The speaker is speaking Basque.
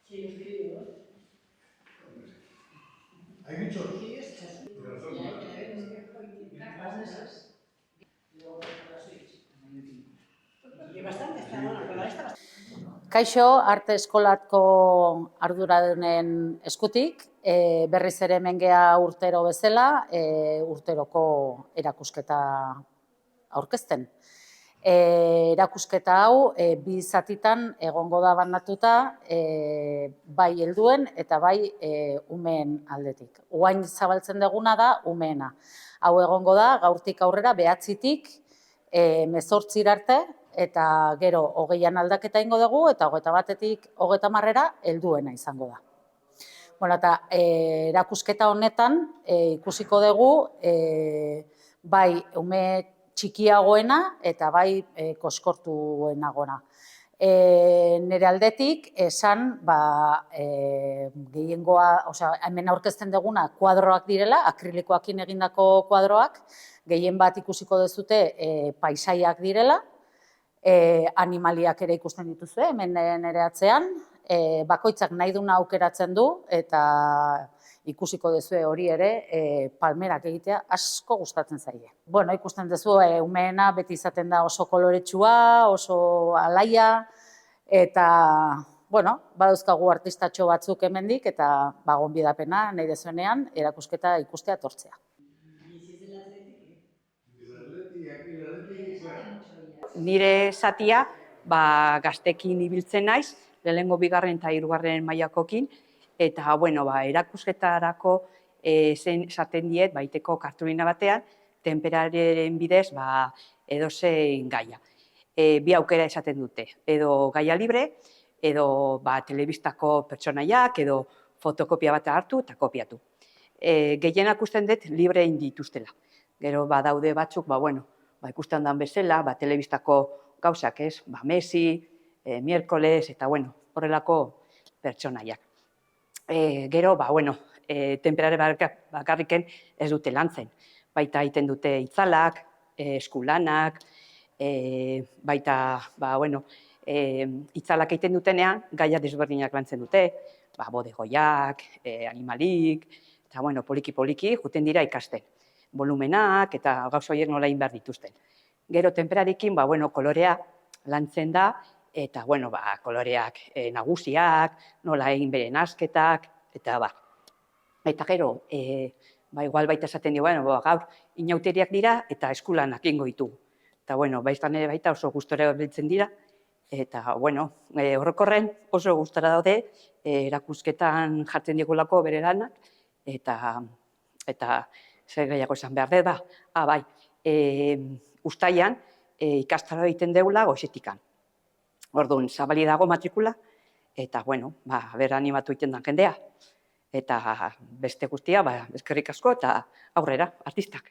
Sí, escribo. Hay muchos. Sí, es Jesús. Y ahí que le ves que cajas de esas. Y luego por la Switch. Y bastante está, bueno, con la esta bastante. Kaixo, arte eskolatko arduradunen eskutik, berriz ere hemen gea urtero bezala, urteroko erakusketa aurkezten. Erakusketa hau bi zatitan egongo da banatuta, bai helduen eta bai umeen aldetik. Orain zabaltzen duguna da umeena. Hau egongo da gaurtik aurrera 9tik 18 arte, eta gero 20an aldaketa egingo dugu, eta 21tik 30era helduena izango da. Bueno, eta erakusketa honetan ikusiko dugu bai ume txikiagoena eta bai koskortuenagona. Nire aldetik esan gehiengoa, hemen aurkezten duguna kuadroak direla, akrilikoakin egindako kuadroak, gehien bat ikusiko duzute paisaiak direla, animaliak ere ikusten dituzue, hemen nire atzean, bakoitzak nahi duna aukeratzen du, eta ikusiko duzue hori ere, palmerak egitea asko gustatzen zaie. Bueno, ikusten duzu, umeena beti izaten da oso koloretsua, oso alaia, eta, bueno, badauzkagu artistatxo batzuk hemendik, eta gonbidapena nahi dezuenean erakusketa ikustea etortzea. Nire zatia gaztekin ibiltzen naiz, lehenengo, bigarren eta hirugarren mailakoekin, eta erakusketarako esaten diet baiteko kartulina batean, tenperaren bidez edozein gaia. Bi aukera esaten dute, edo gaia libre, edo telebistako pertsonaiak, edo fotokopia bat hartu eta kopiatu. Gehienak ikusten dut libre egin dituztela. Gero badaude batzuk, ikusten dan bezala, telebistako gauzak, Messi, miércoles, eta horrelako pertsonaiak. Gero, tenperare bakarriken ez dute lantzen. Baita egiten dute itzalak, eskulanak, baita, itzalak egiten dutenean, gaia desberdinak lantzen dute, bodegoiak, animalik, eta poliki-poliki juten dira ikasten. Volumenak eta gauza horiek nola egin behar dituzten. Gero tenperarekin, kolorea lantzen da, eta koloreak nagusiak, nola egin bere nasketak, eta Eta gero, igual baita esaten dio, gaur inauteriak dira eta eskulanak egingo ditugu. Eta baiztan ere baita oso gustora biltzen dira, eta horrekorren oso gustora daude, erakusketan jartzen digulako bere lanak, eta zer gehiago esan behar dut, uztailan ikastaroa egiten deula goizetikan. Orduan, zabali dago matrikula, eta, animatu egiten da jendea. Eta beste guztia, eskerrik asko, eta aurrera, artistak.